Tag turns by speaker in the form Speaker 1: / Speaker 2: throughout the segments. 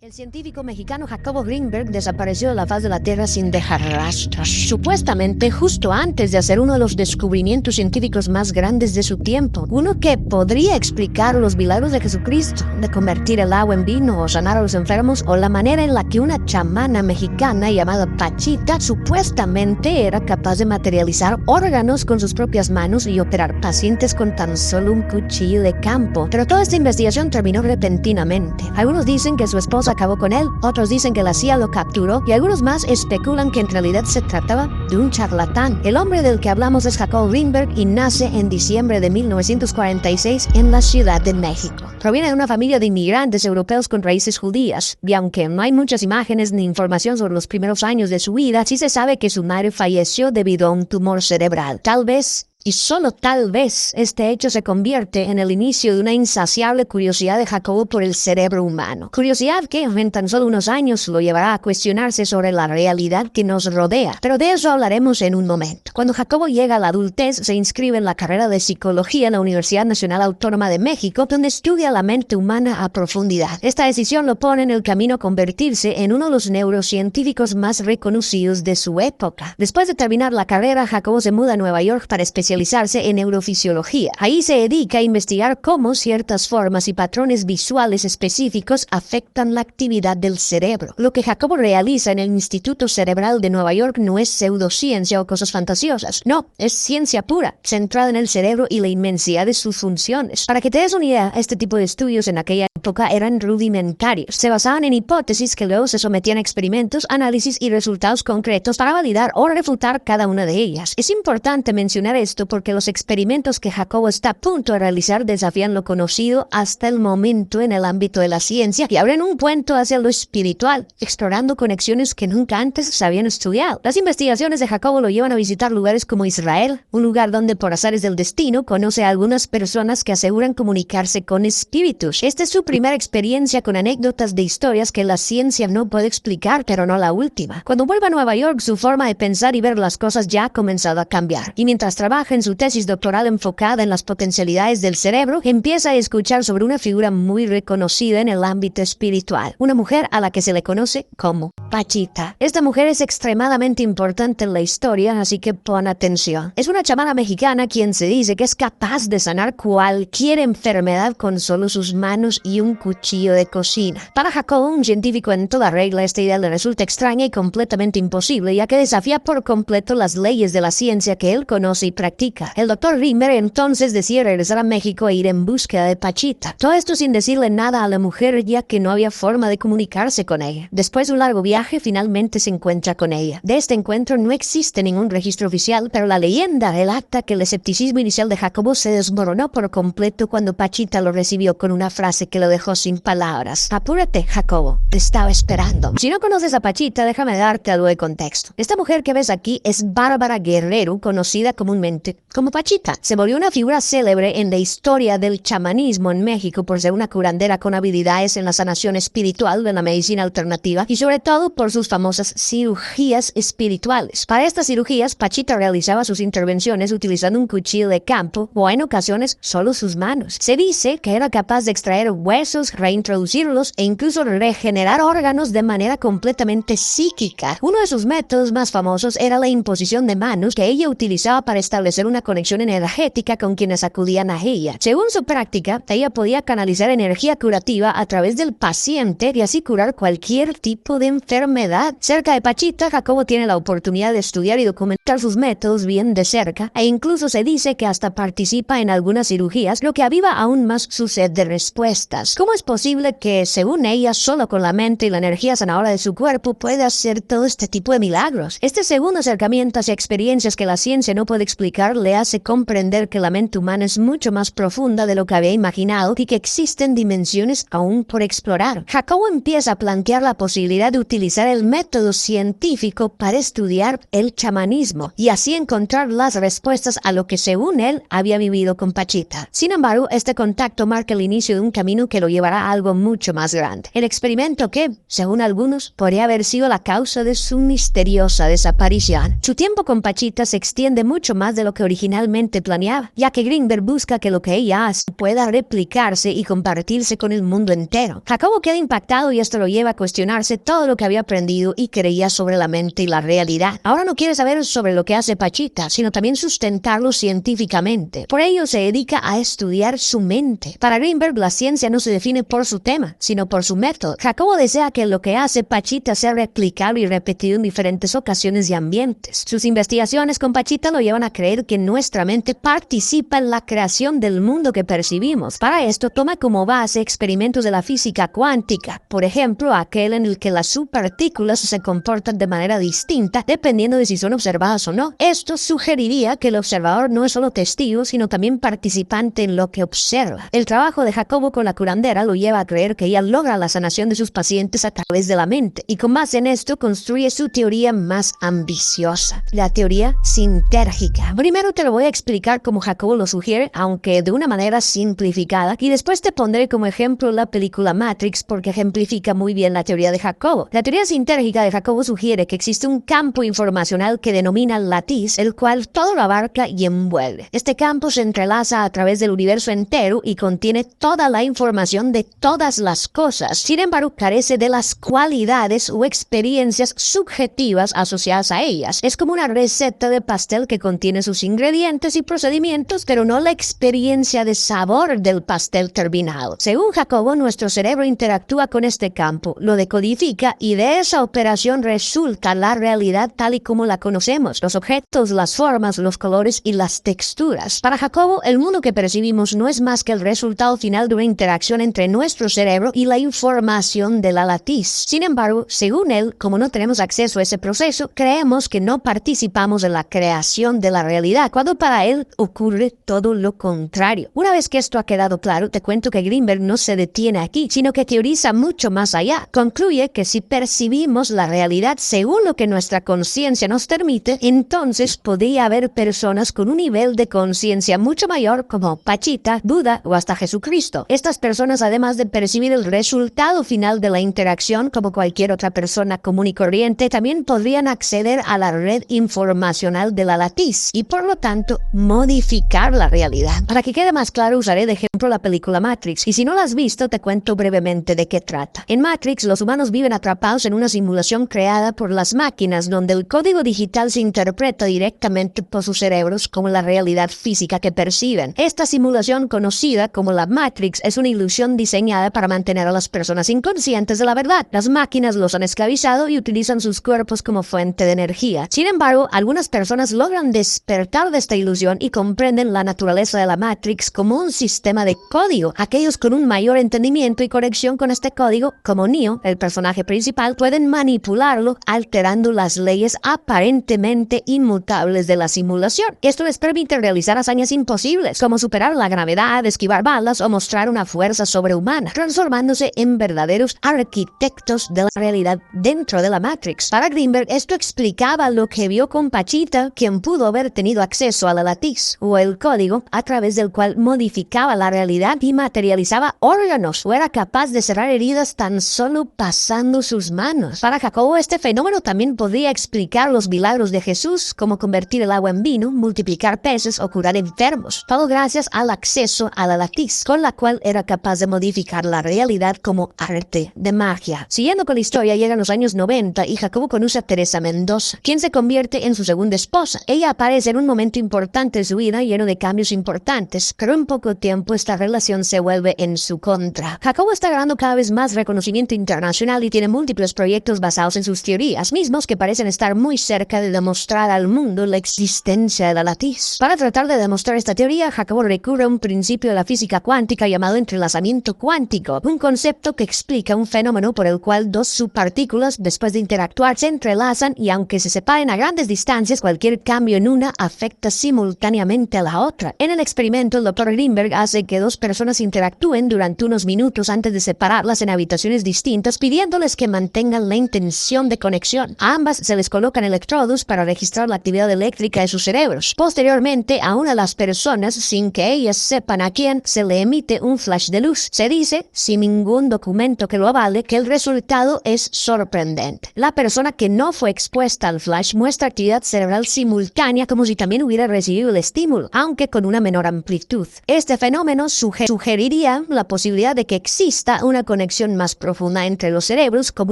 Speaker 1: El científico mexicano Jacobo Greenberg desapareció de la faz de la Tierra sin dejar rastros, supuestamente justo antes de hacer uno de los descubrimientos científicos más grandes de su tiempo, uno que podría explicar los milagros de Jesucristo, de convertir el agua en vino o sanar a los enfermos, o la manera en la que una chamana mexicana llamada Pachita supuestamente era capaz de materializar órganos con sus propias manos y operar pacientes con tan solo un cuchillo de campo. Pero toda esta investigación terminó repentinamente. Algunos dicen que su esposa acabó con él, otros dicen que la CIA lo capturó y algunos más especulan que en realidad se trataba de un charlatán. El hombre del que hablamos es Jacobo Greenberg y nace en diciembre de 1946 en la Ciudad de México. Proviene de una familia de inmigrantes europeos con raíces judías y aunque no hay muchas imágenes ni información sobre los primeros años de su vida, sí se sabe que su madre falleció debido a un tumor cerebral. Tal vez, y solo tal vez, este hecho se convierte en el inicio de una insaciable curiosidad de Jacobo por el cerebro humano. Curiosidad que en tan solo unos años lo llevará a cuestionarse sobre la realidad que nos rodea. Pero de eso hablaremos en un momento. Cuando Jacobo llega a la adultez, se inscribe en la carrera de psicología en la Universidad Nacional Autónoma de México, donde estudia la mente humana a profundidad. Esta decisión lo pone en el camino a convertirse en uno de los neurocientíficos más reconocidos de su época. Después de terminar la carrera, Jacobo se muda a Nueva York para especializarse en neurofisiología. Ahí se dedica a investigar cómo ciertas formas y patrones visuales específicos afectan la actividad del cerebro. Lo que Jacobo realiza en el Instituto Cerebral de Nueva York no es pseudociencia o cosas fantasiosas. No, es ciencia pura, centrada en el cerebro y la inmensidad de sus funciones. Para que te des una idea, este tipo de estudios en aquella época eran rudimentarios. Se basaban en hipótesis que luego se sometían a experimentos, análisis y resultados concretos para validar o refutar cada una de ellas. Es importante mencionar esto porque los experimentos que Jacobo está a punto de realizar desafían lo conocido hasta el momento en el ámbito de la ciencia y abren un puente hacia lo espiritual, explorando conexiones que nunca antes se habían estudiado. Las investigaciones de Jacobo lo llevan a visitar lugares como Israel, un lugar donde por azares del destino conoce a algunas personas que aseguran comunicarse con espíritus. Esta es su primera experiencia con anécdotas de historias que la ciencia no puede explicar, pero no la última. Cuando vuelve a Nueva York, su forma de pensar y ver las cosas ya ha comenzado a cambiar. Y mientras trabaja en su tesis doctoral enfocada en las potencialidades del cerebro, empieza a escuchar sobre una figura muy reconocida en el ámbito espiritual, una mujer a la que se le conoce como Pachita. Esta mujer es extremadamente importante en la historia, así que pon atención. Es una chamana mexicana quien se dice que es capaz de sanar cualquier enfermedad con solo sus manos y un cuchillo de cocina. Para Jacobo, un científico en toda regla, esta idea le resulta extraña y completamente imposible, ya que desafía por completo las leyes de la ciencia que él conoce y practica. El doctor Greenberg entonces decide regresar a México e ir en búsqueda de Pachita. Todo esto sin decirle nada a la mujer, ya que no había forma de comunicarse con ella. Después de un largo viaje, finalmente se encuentra con ella. De este encuentro no existe ningún registro oficial, pero la leyenda relata que el escepticismo inicial de Jacobo se desmoronó por completo cuando Pachita lo recibió con una frase que lo dejó sin palabras. Apúrate, Jacobo, te estaba esperando. Si no conoces a Pachita, déjame darte algo de contexto. Esta mujer que ves aquí es Bárbara Guerrero, conocida comúnmente como Pachita. Se volvió una figura célebre en la historia del chamanismo en México por ser una curandera con habilidades en la sanación espiritual de la medicina alternativa y sobre todo por sus famosas cirugías espirituales. Para estas cirugías, Pachita realizaba sus intervenciones utilizando un cuchillo de campo o en ocasiones solo sus manos. Se dice que era capaz de extraer huesos, reintroducirlos e incluso regenerar órganos de manera completamente psíquica. Uno de sus métodos más famosos era la imposición de manos que ella utilizaba para establecer una conexión energética con quienes acudían a ella. Según su práctica, ella podía canalizar energía curativa a través del paciente y así curar cualquier tipo de enfermedad. Cerca de Pachita, Jacobo tiene la oportunidad de estudiar y documentar sus métodos bien de cerca e incluso se dice que hasta participa en algunas cirugías, lo que aviva aún más su sed de respuestas. ¿Cómo es posible que, según ella, solo con la mente y la energía sanadora de su cuerpo pueda hacer todo este tipo de milagros? Este segundo acercamiento hacia experiencias que la ciencia no puede explicar le hace comprender que la mente humana es mucho más profunda de lo que había imaginado y que existen dimensiones aún por explorar. Jacobo empieza a plantear la posibilidad de utilizar el método científico para estudiar el chamanismo y así encontrar las respuestas a lo que según él había vivido con Pachita. Sin embargo, este contacto marca el inicio de un camino que lo llevará a algo mucho más grande. El experimento que, según algunos, podría haber sido la causa de su misteriosa desaparición. Su tiempo con Pachita se extiende mucho más de lo que originalmente planeaba, ya que Greenberg busca que lo que ella hace pueda replicarse y compartirse con el mundo entero. Jacobo queda impactado y esto lo lleva a cuestionarse todo lo que había aprendido y creía sobre la mente y la realidad. Ahora no quiere saber sobre lo que hace Pachita, sino también sustentarlo científicamente. Por ello se dedica a estudiar su mente. Para Greenberg, la ciencia no se define por su tema, sino por su método. Jacobo desea que lo que hace Pachita sea replicable y repetido en diferentes ocasiones y ambientes. Sus investigaciones con Pachita lo llevan a creer que nuestra mente participa en la creación del mundo que percibimos. Para esto toma como base experimentos de la física cuántica, por ejemplo, aquel en el que las subpartículas se comportan de manera distinta dependiendo de si son observadas o no. Esto sugeriría que el observador no es solo testigo, sino también participante en lo que observa. El trabajo de Jacobo con la curandera lo lleva a creer que ella logra la sanación de sus pacientes a través de la mente, y con base en esto construye su teoría más ambiciosa, la teoría sintérgica. Primero te lo voy a explicar como Jacobo lo sugiere, aunque de una manera simplificada, y después te pondré como ejemplo la película Matrix porque ejemplifica muy bien la teoría de Jacobo. La teoría sintérgica de Jacobo sugiere que existe un campo informacional que denomina latiz, el cual todo lo abarca y envuelve. Este campo se entrelaza a través del universo entero y contiene toda la información de todas las cosas. Sin embargo, carece de las cualidades o experiencias subjetivas asociadas a ellas. Es como una receta de pastel que contiene sus ingredientes y procedimientos, pero no la experiencia de sabor del pastel terminado. Según Jacobo, nuestro cerebro interactúa con este campo, lo decodifica y de esa operación resulta la realidad tal y como la conocemos, los objetos, las formas, los colores y las texturas. Para Jacobo, el mundo que percibimos no es más que el resultado final de una interacción entre nuestro cerebro y la información de la latiz. Sin embargo, según él, como no tenemos acceso a ese proceso, creemos que no participamos en la creación de la realidad, cuando para él ocurre todo lo contrario. Una vez que esto ha quedado claro, te cuento que Greenberg no se detiene aquí, sino que teoriza mucho más allá. Concluye que si percibimos la realidad según lo que nuestra conciencia nos permite, entonces podría haber personas con un nivel de conciencia mucho mayor como Pachita, Buda o hasta Jesucristo. Estas personas, además de percibir el resultado final de la interacción como cualquier otra persona común y corriente, también podrían acceder a la red informacional de la latiz y por lo tanto modificar la realidad. Para que quede más claro, usaré de ejemplo la película Matrix, y si no la has visto, te cuento brevemente de qué trata. En Matrix, los humanos viven atrapados en una simulación creada por las máquinas, donde el código digital se interpreta directamente por sus cerebros como la realidad física que perciben. Esta simulación, conocida como la Matrix, es una ilusión diseñada para mantener a las personas inconscientes de la verdad. Las máquinas los han esclavizado y utilizan sus cuerpos como fuente de energía. Sin embargo, algunas personas logran despertar de esta ilusión y comprenden la naturaleza de la Matrix como un sistema de código. Aquellos con un mayor entendimiento y conexión con este código, como Neo, el personaje principal, pueden manipularlo alterando las leyes aparentemente inmutables de la simulación. Esto les permite realizar hazañas imposibles, como superar la gravedad, esquivar balas o mostrar una fuerza sobrehumana, transformándose en verdaderos arquitectos de la realidad dentro de la Matrix. Para Greenberg, esto explicaba lo que vio con Pachita, quien pudo haber tenido acceso a la latiz, o el código a través del cual modificaba la realidad y materializaba órganos, o era capaz de cerrar heridas tan solo pasando sus manos. Para Jacobo, este fenómeno también podría explicar los milagros de Jesús, como convertir el agua en vino, multiplicar peces o curar enfermos, todo gracias al acceso a la latiz, con la cual era capaz de modificar la realidad como arte de magia. Siguiendo con la historia, llegan los años 90 y Jacobo conoce a Teresa Mendoza, quien se convierte en su segunda esposa. Ella aparece en un momento importante de su vida, lleno de cambios importantes, pero en poco tiempo esta relación se vuelve en su contra. Jacobo está ganando cada vez más reconocimiento internacional y tiene múltiples proyectos basados en sus teorías, mismos que parecen estar muy cerca de demostrar al mundo la existencia de la latiz. Para tratar de demostrar esta teoría, Jacobo recurre a un principio de la física cuántica llamado entrelazamiento cuántico, un concepto que explica un fenómeno por el cual dos subpartículas, después de interactuar, se entrelazan y aunque se separen a grandes distancias, cualquier cambio en una afecta simultáneamente a la otra. En el experimento, el Dr. Greenberg hace que dos personas interactúen durante unos minutos antes de separarlas en habitaciones distintas, pidiéndoles que mantengan la intención de conexión. A ambas se les colocan electrodos para registrar la actividad eléctrica de sus cerebros. Posteriormente, a una de las personas, sin que ellas sepan a quién, se le emite un flash de luz. Se dice, sin ningún documento que lo avale, que el resultado es sorprendente. La persona que no fue expuesta al flash muestra actividad cerebral simultánea como si también hubiera recibido el estímulo, aunque con una menor amplitud. Este fenómeno sugeriría la posibilidad de que exista una conexión más profunda entre los cerebros, como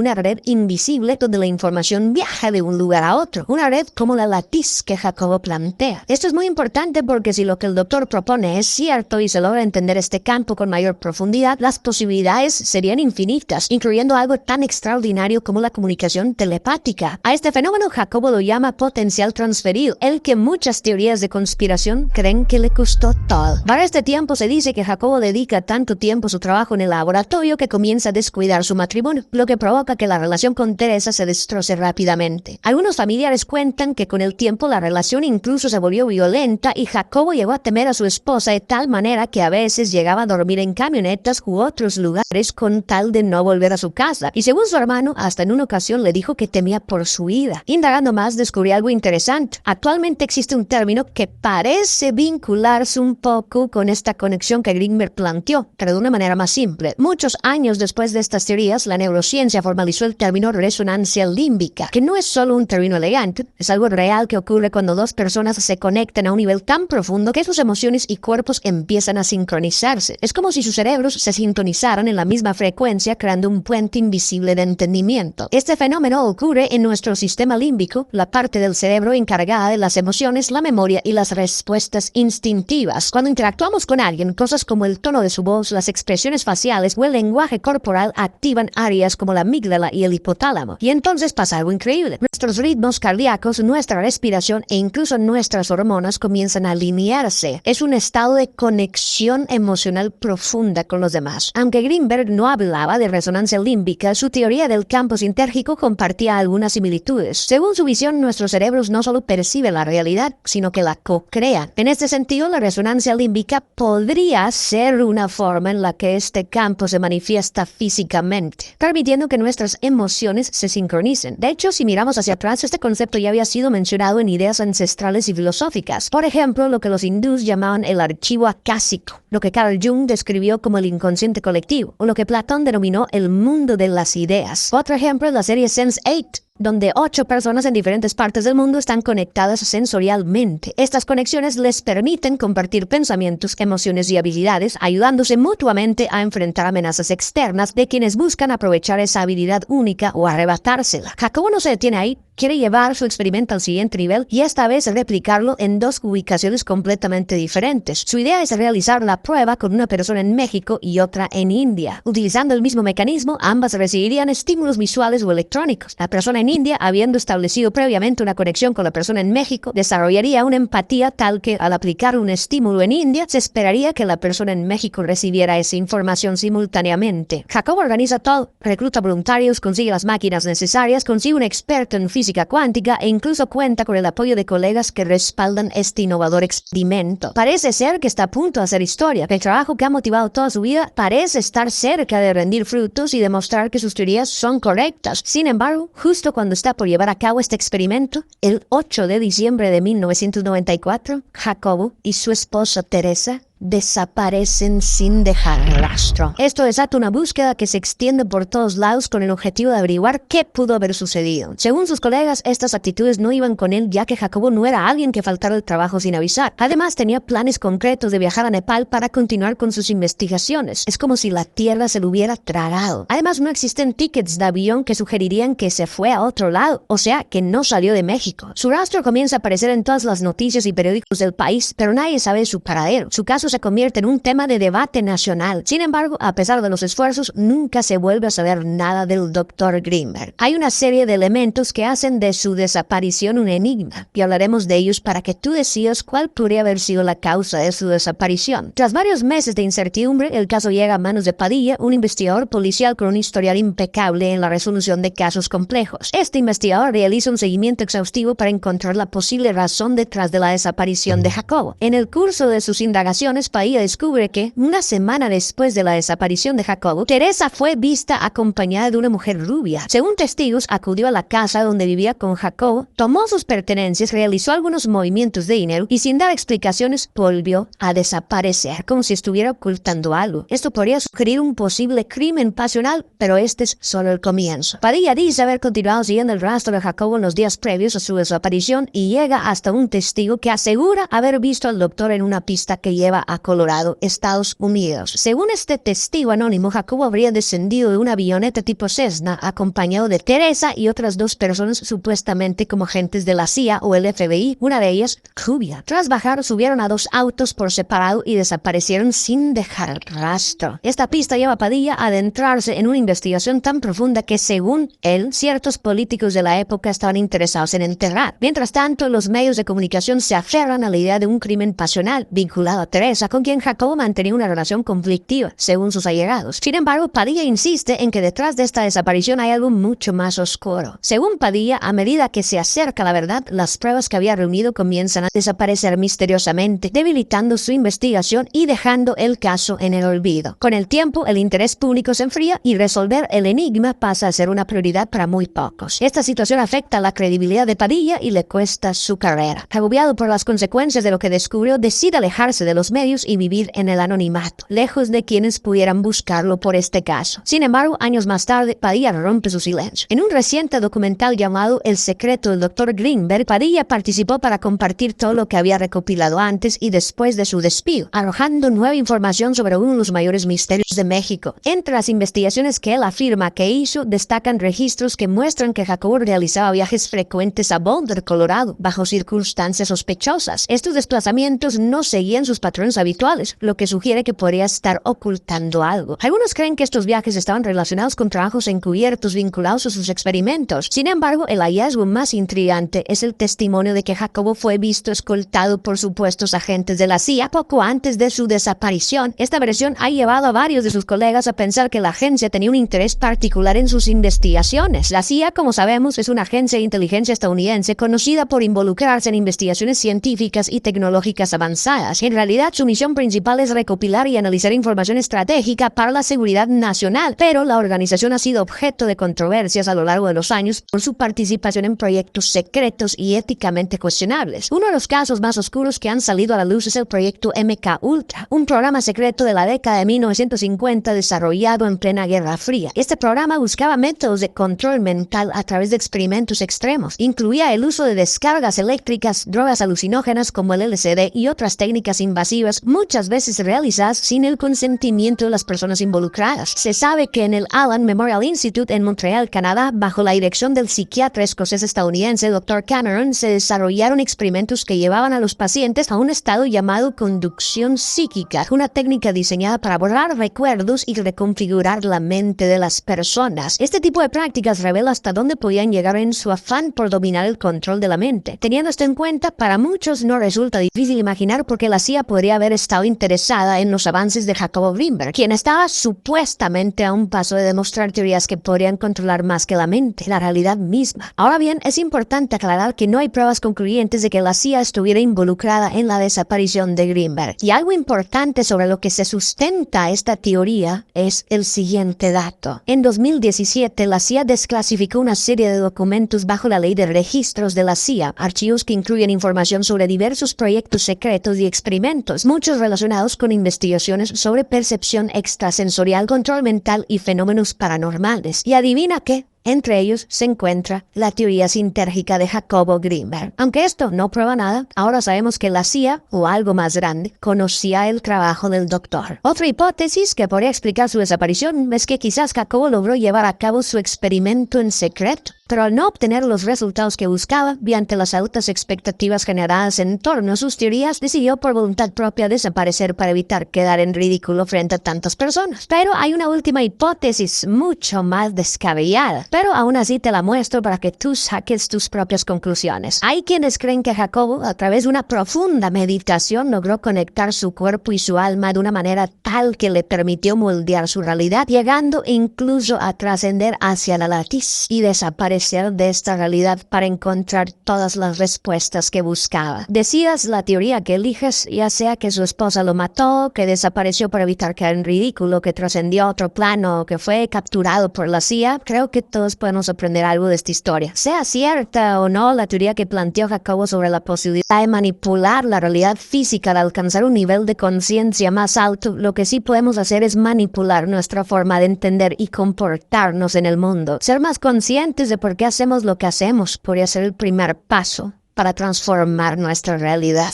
Speaker 1: una red invisible donde la información viaja de un lugar a otro. Una red como la latiz que Jacobo plantea. Esto es muy importante porque si lo que el doctor propone es cierto y se logra entender este campo con mayor profundidad, las posibilidades serían infinitas, incluyendo algo tan extraordinario como la comunicación telepática. A este fenómeno Jacobo lo llama potencial transferido, el que muchas teorías de conspiración creen que le costó todo. Para este tiempo se dice que Jacobo dedica tanto tiempo a su trabajo en el laboratorio que comienza a descuidar su matrimonio, lo que provoca que la relación con Teresa se destroce rápidamente. Algunos familiares cuentan que con el tiempo la relación incluso se volvió violenta y Jacobo llegó a temer a su esposa de tal manera que a veces llegaba a dormir en camionetas u otros lugares con tal de no volver a su casa. Y según su hermano, hasta en una ocasión le dijo que temía por su vida. Indagando más, descubrí algo interesante. Actualmente existe un término que parece vincularse un poco con esta conexión que Greenberg planteó, pero de una manera más simple. Muchos años después de estas teorías, la neurociencia formalizó el término resonancia límbica, que no es solo un término elegante, es algo real que ocurre cuando dos personas se conectan a un nivel tan profundo que sus emociones y cuerpos empiezan a sincronizarse. Es como si sus cerebros se sintonizaran en la misma frecuencia, creando un puente invisible de entendimiento. Este fenómeno ocurre en nuestro sistema límbico, la parte del cerebro encargada de las emociones, la memoria y las respuestas instintivas. Cuando interactuamos con alguien, cosas como el tono de su voz, las expresiones faciales o el lenguaje corporal activan áreas como la amígdala y el hipotálamo. Y entonces pasa algo increíble. Nuestros ritmos cardíacos, nuestra respiración e incluso nuestras hormonas comienzan a alinearse. Es un estado de conexión emocional profunda con los demás. Aunque Greenberg no hablaba de resonancia límbica, su teoría del campo sintérgico compartía algunas similitudes. Según su visión, nuestros cerebros no solo perciben la realidad, sino que la co-crean. En este sentido, la resonancia límbica podría ser una forma en la que este campo se manifiesta físicamente, permitiendo que nuestras emociones se sincronicen. De hecho, si miramos hacia atrás, este concepto ya había sido mencionado en ideas ancestrales y filosóficas. Por ejemplo, lo que los hindús llamaban el archivo acásico, lo que Carl Jung describió como el inconsciente colectivo, o lo que Platón denominó el mundo de las ideas. Otro ejemplo es la serie Sense8, donde 8 personas en diferentes partes del mundo están conectadas sensorialmente. Estas conexiones les permiten compartir pensamientos, emociones y habilidades, ayudándose mutuamente a enfrentar amenazas externas de quienes buscan aprovechar esa habilidad única o arrebatársela. Jacobo no se detiene ahí. Quiere llevar su experimento al siguiente nivel y esta vez replicarlo en 2 ubicaciones completamente diferentes. Su idea es realizar la prueba con una persona en México y otra en India. Utilizando el mismo mecanismo, ambas recibirían estímulos visuales o electrónicos. La persona en India, habiendo establecido previamente una conexión con la persona en México, desarrollaría una empatía tal que al aplicar un estímulo en India, se esperaría que la persona en México recibiera esa información simultáneamente. Jacobo organiza todo, recluta voluntarios, consigue las máquinas necesarias, consigue un experto en física cuántica e incluso cuenta con el apoyo de colegas que respaldan este innovador experimento. Parece ser que está a punto de hacer historia. El trabajo que ha motivado toda su vida parece estar cerca de rendir frutos y demostrar que sus teorías son correctas. Sin embargo, justo cuando está por llevar a cabo este experimento, el 8 de diciembre de 1994, Jacobo y su esposa Teresa desaparecen sin dejar rastro. Esto desata una búsqueda que se extiende por todos lados con el objetivo de averiguar qué pudo haber sucedido. Según sus colegas, estas actitudes no iban con él ya que Jacobo no era alguien que faltara el trabajo sin avisar. Además, tenía planes concretos de viajar a Nepal para continuar con sus investigaciones. Es como si la tierra se lo hubiera tragado. Además, no existen tickets de avión que sugerirían que se fue a otro lado, o sea, que no salió de México. Su rastro comienza a aparecer en todas las noticias y periódicos del país, pero nadie sabe su paradero. Su caso se convierte en un tema de debate nacional. Sin embargo, a pesar de los esfuerzos, nunca se vuelve a saber nada del Dr. Greenberg. Hay una serie de elementos que hacen de su desaparición un enigma, y hablaremos de ellos para que tú decidas cuál podría haber sido la causa de su desaparición. Tras varios meses de incertidumbre, el caso llega a manos de Padilla, un investigador policial con un historial impecable en la resolución de casos complejos. Este investigador realiza un seguimiento exhaustivo para encontrar la posible razón detrás de la desaparición de Jacobo. En el curso de sus indagaciones, investigaciones, Padilla descubre que, una semana después de la desaparición de Jacobo, Teresa fue vista acompañada de una mujer rubia. Según testigos, acudió a la casa donde vivía con Jacobo, tomó sus pertenencias, realizó algunos movimientos de dinero y sin dar explicaciones volvió a desaparecer, como si estuviera ocultando algo. Esto podría sugerir un posible crimen pasional, pero este es solo el comienzo. Padilla dice haber continuado siguiendo el rastro de Jacobo en los días previos a su desaparición y llega hasta un testigo que asegura haber visto al doctor en una pista que lleva a Colorado, Estados Unidos. Según este testigo anónimo, Jacobo habría descendido de una avioneta tipo Cessna acompañado de Teresa y otras dos personas supuestamente como agentes de la CIA o el FBI, una de ellas rubia. Tras bajar, subieron a dos autos por separado y desaparecieron sin dejar rastro. Esta pista lleva a Padilla a adentrarse en una investigación tan profunda que, según él, ciertos políticos de la época estaban interesados en enterrar. Mientras tanto, los medios de comunicación se aferran a la idea de un crimen pasional vinculado a Teresa, con quien Jacobo mantenía una relación conflictiva, según sus allegados. Sin embargo, Padilla insiste en que detrás de esta desaparición hay algo mucho más oscuro. Según Padilla, a medida que se acerca la verdad, las pruebas que había reunido comienzan a desaparecer misteriosamente, debilitando su investigación y dejando el caso en el olvido. Con el tiempo, el interés público se enfría y resolver el enigma pasa a ser una prioridad para muy pocos. Esta situación afecta la credibilidad de Padilla y le cuesta su carrera. Agobiado por las consecuencias de lo que descubrió, decide alejarse de los medios y vivir en el anonimato, lejos de quienes pudieran buscarlo por este caso. Sin embargo, años más tarde, Padilla rompe su silencio. En un reciente documental llamado El secreto del Dr. Greenberg, Padilla participó para compartir todo lo que había recopilado antes y después de su despido, arrojando nueva información sobre uno de los mayores misterios de México. Entre las investigaciones que él afirma que hizo, destacan registros que muestran que Jacobo realizaba viajes frecuentes a Boulder, Colorado, bajo circunstancias sospechosas. Estos desplazamientos no seguían sus patrones habituales, lo que sugiere que podría estar ocultando algo. Algunos creen que estos viajes estaban relacionados con trabajos encubiertos vinculados a sus experimentos. Sin embargo, el hallazgo más intrigante es el testimonio de que Jacobo fue visto escoltado por supuestos agentes de la CIA poco antes de su desaparición. Esta versión ha llevado a varios de sus colegas a pensar que la agencia tenía un interés particular en sus investigaciones. La CIA, como sabemos, es una agencia de inteligencia estadounidense conocida por involucrarse en investigaciones científicas y tecnológicas avanzadas. En realidad, su misión principal es recopilar y analizar información estratégica para la seguridad nacional, pero la organización ha sido objeto de controversias a lo largo de los años por su participación en proyectos secretos y éticamente cuestionables. Uno de los casos más oscuros que han salido a la luz es el proyecto MK Ultra, un programa secreto de la década de 1950 desarrollado en plena Guerra Fría. Este programa buscaba métodos de control mental a través de experimentos extremos. Incluía el uso de descargas eléctricas, drogas alucinógenas como el LSD y otras técnicas invasivas, muchas veces realizadas sin el consentimiento de las personas involucradas. Se sabe que en el Allen Memorial Institute en Montreal, Canadá, bajo la dirección del psiquiatra escocés estadounidense Dr. Cameron, se desarrollaron experimentos que llevaban a los pacientes a un estado llamado conducción psíquica, una técnica diseñada para borrar recuerdos y reconfigurar la mente de las personas. Este tipo de prácticas revela hasta dónde podían llegar en su afán por dominar el control de la mente. Teniendo esto en cuenta, para muchos no resulta difícil imaginar por qué la CIA podría haber estado interesada en los avances de Jacobo Greenberg, quien estaba supuestamente a un paso de demostrar teorías que podrían controlar más que la mente, la realidad misma. Ahora bien, es importante aclarar que no hay pruebas concluyentes de que la CIA estuviera involucrada en la desaparición de Greenberg. Y algo importante sobre lo que se sustenta esta teoría es el siguiente dato. En 2017, la CIA desclasificó una serie de documentos bajo la ley de registros de la CIA, archivos que incluyen información sobre diversos proyectos secretos y experimentos, muchos relacionados con investigaciones sobre percepción extrasensorial, control mental y fenómenos paranormales. ¿Y adivina qué? Entre ellos se encuentra la teoría sintérgica de Jacobo Greenberg. Aunque esto no prueba nada, ahora sabemos que la CIA, o algo más grande, conocía el trabajo del doctor. Otra hipótesis que podría explicar su desaparición es que quizás Jacobo logró llevar a cabo su experimento en secreto, pero al no obtener los resultados que buscaba, mediante las altas expectativas generadas en torno a sus teorías, decidió por voluntad propia desaparecer para evitar quedar en ridículo frente a tantas personas. Pero hay una última hipótesis mucho más descabellada. Pero aún así te la muestro para que tú saques tus propias conclusiones. Hay quienes creen que Jacobo, a través de una profunda meditación, logró conectar su cuerpo y su alma de una manera tal que le permitió moldear su realidad, llegando incluso a trascender hacia la latiz y desaparecer de esta realidad para encontrar todas las respuestas que buscaba. Decidas la teoría que eliges, ya sea que su esposa lo mató, que desapareció para evitar caer en ridículo, que trascendió a otro plano, que fue capturado por la CIA, creo que todos podemos aprender algo de esta historia. Sea cierta o no la teoría que planteó Jacobo sobre la posibilidad de manipular la realidad física al alcanzar un nivel de conciencia más alto, lo que sí podemos hacer es manipular nuestra forma de entender y comportarnos en el mundo. Ser más conscientes de por qué hacemos lo que hacemos podría ser el primer paso para transformar nuestra realidad.